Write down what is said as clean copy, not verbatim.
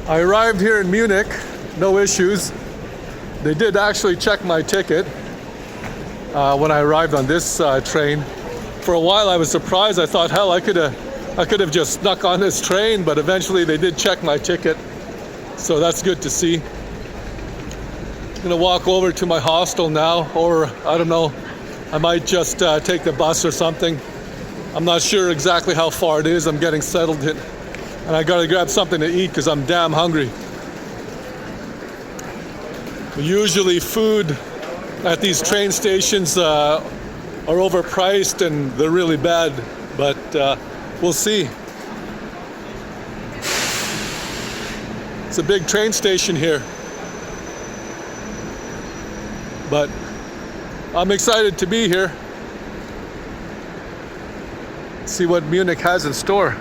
I arrived here in Munich, no issues. They did actually check my ticket when I arrived on this train. For a while I was surprised. I thought, hell, I could have just snuck on this train, but eventually they did check my ticket. So that's good to see. I'm gonna walk over to my hostel now, or I don't know, I might just take the bus or something. I'm not sure exactly how far it is. I'm getting settled in, and I gotta grab something to eat because I'm damn hungry. Usually food at these train stations are overpriced and they're really bad, but we'll see. It's a big train station here, but I'm excited to be here. See what Munich has in store.